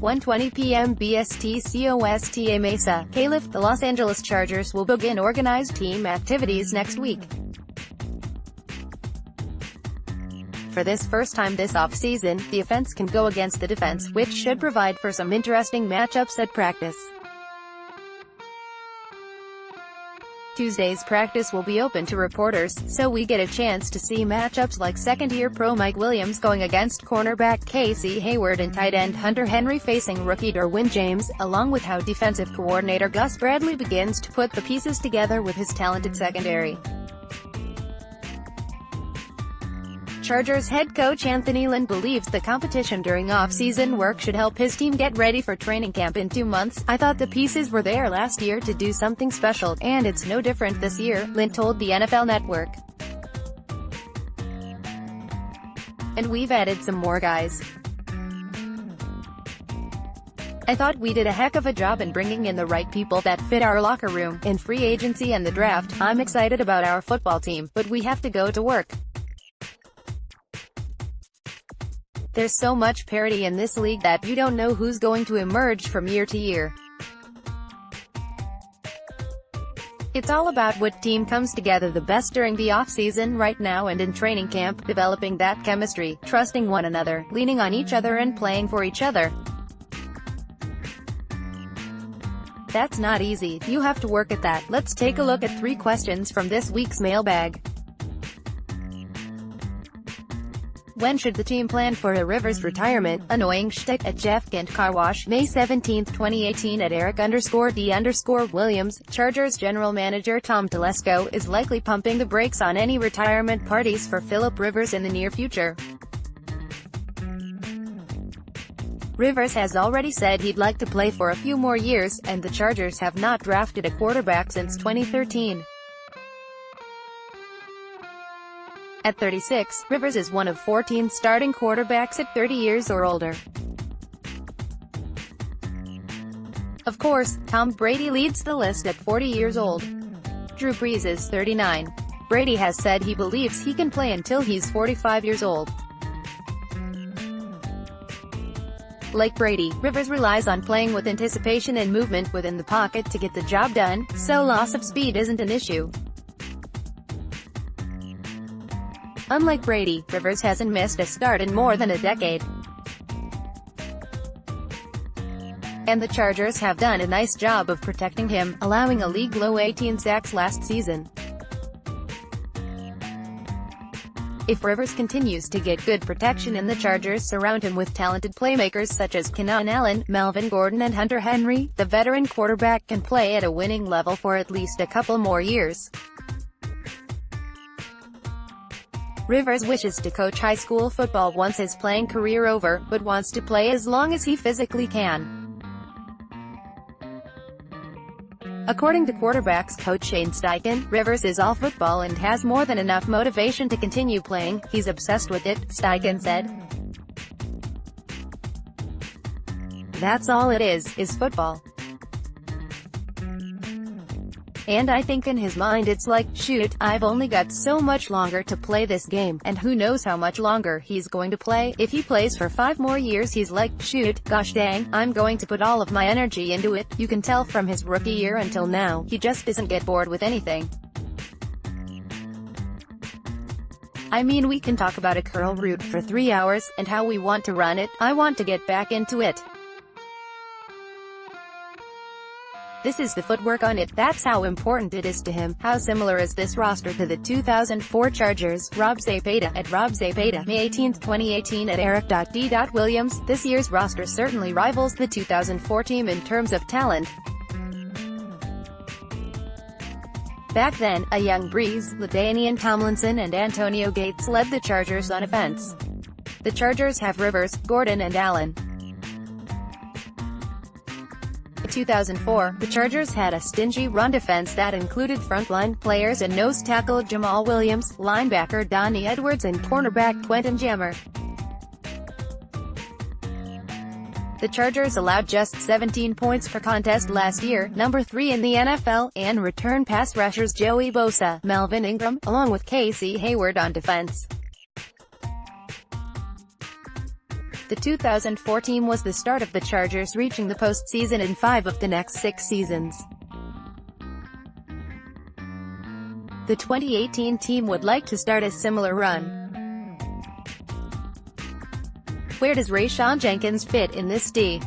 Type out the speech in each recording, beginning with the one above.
1:20 p.m. BSTCOSTA Mesa, Calif. The Los Angeles Chargers will begin organized team activities next week. For this first time this offseason, the offense can go against the defense, which should provide for some interesting matchups at practice. Tuesday's practice will be open to reporters, so we get a chance to see matchups like second-year pro Mike Williams going against cornerback Casey Hayward and tight end Hunter Henry facing rookie Derwin James, along with how defensive coordinator Gus Bra begins to put the pieces together with his talented secondary. Chargers head coach Anthony Lynn believes the competition during off-season work should help his team get ready for training camp in 2 months. "I thought the pieces were there last year to do something special, and it's no different this year," Lynn told the NFL Network. "And we've added some more guys. I thought we did a heck of a job in bringing in the right people that fit our locker room, in free agency and the draft. I'm excited about our football team, but we have to go to work. There's so much parity in this league that you don't know who's going to emerge from year to year. It's all about what team comes together the best during the off-season right now and in training camp, developing that chemistry, trusting one another, leaning on each other and playing for each other. That's not easy. You have to work at that." Let's take a look at 3 questions from this week's mailbag. When should the team plan for a Rivers retirement? Annoying shtick at Jeff Kent Car Wash, May 17, 2018 at Eric_D_Williams. Chargers general manager Tom Telesco is likely pumping the brakes on any retirement parties for Philip Rivers in the near future. Rivers has already said he'd like to play for a few more years, and the Chargers have not drafted a quarterback since 2013. At 36, Rivers is one of 14 starting quarterbacks at 30 years or older. Of course, Tom Brady leads the list at 40 years old. Drew Brees is 39. Brady has said he believes he can play until he's 45 years old. Like Brady, Rivers relies on playing with anticipation and movement within the pocket to get the job done, so loss of speed isn't an issue. Unlike Brady, Rivers hasn't missed a start in more than a decade. And the Chargers have done a nice job of protecting him, allowing a league-low 18 sacks last season. If Rivers continues to get good protection and the Chargers surround him with talented playmakers such as Keenan Allen, Melvin Gordon and Hunter Henry, the veteran quarterback can play at a winning level for at least a couple more years. Rivers wishes to coach high school football once his playing career over, but wants to play as long as he physically can. According to quarterbacks coach Shane Steichen, Rivers is all football and has more than enough motivation to continue playing. "He's obsessed with it," Steichen said. "That's all it is football. And I think in his mind it's like, shoot, I've only got so much longer to play this game, and who knows how much longer he's going to play. If he plays for 5 more years he's like, shoot, gosh dang, I'm going to put all of my energy into it." You can tell from his rookie year until now, he just doesn't get bored with anything. "I mean, we can talk about a curl route for 3 hours, and how we want to run it. I want to get back into it. This is the footwork on it. That's how important it is to him." How similar is this roster to the 2004 Chargers? Rob Zapata at Rob Zapata, May 18, 2018 at Eric.D.Williams. This year's roster certainly rivals the 2004 team in terms of talent. Back then, a young Brees, LaDainian Tomlinson and Antonio Gates led the Chargers on offense. The Chargers have Rivers, Gordon and Allen. In 2004, the Chargers had a stingy run defense that included frontline players and nose tackle Jamal Williams, linebacker Donnie Edwards and cornerback Quentin Jammer. The Chargers allowed just 17 points per contest last year, number 3 in the NFL, and return pass rushers Joey Bosa, Melvin Ingram, along with Casey Hayward on defense. The 2004 team was the start of the Chargers reaching the postseason in 5 of the next 6 seasons. The 2018 team would like to start a similar run. Where does Rayshawn Jenkins fit in this D?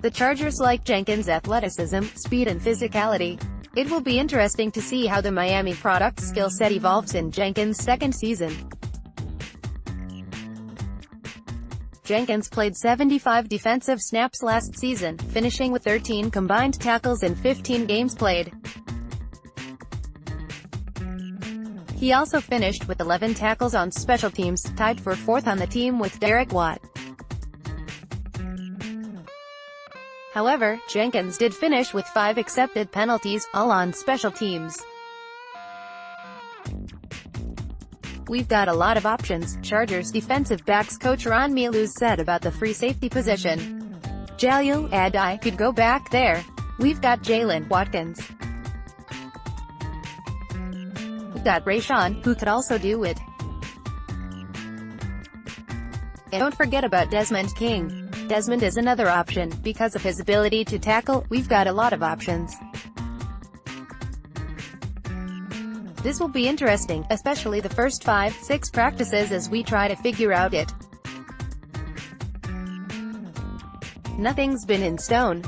The Chargers like Jenkins' athleticism, speed and physicality. It will be interesting to see how the Miami product skill set evolves in Jenkins' second season. Jenkins played 75 defensive snaps last season, finishing with 13 combined tackles in 15 games played. He also finished with 11 tackles on special teams, tied for 4th on the team with Derek Watt. However, Jenkins did finish with 5 accepted penalties, all on special teams. We've got a lot of options, Chargers defensive backs coach Ron Milus said about the free safety position. Jalil Adai could go back there. We've got Jalen Watkins. We've got Rayshawn, who could also do it. And don't forget about Desmond King. Desmond is another option. Because of his ability to tackle, we've got a lot of options. This will be interesting, especially the first 5-6 practices as we try to figure out it. Nothing's been in stone.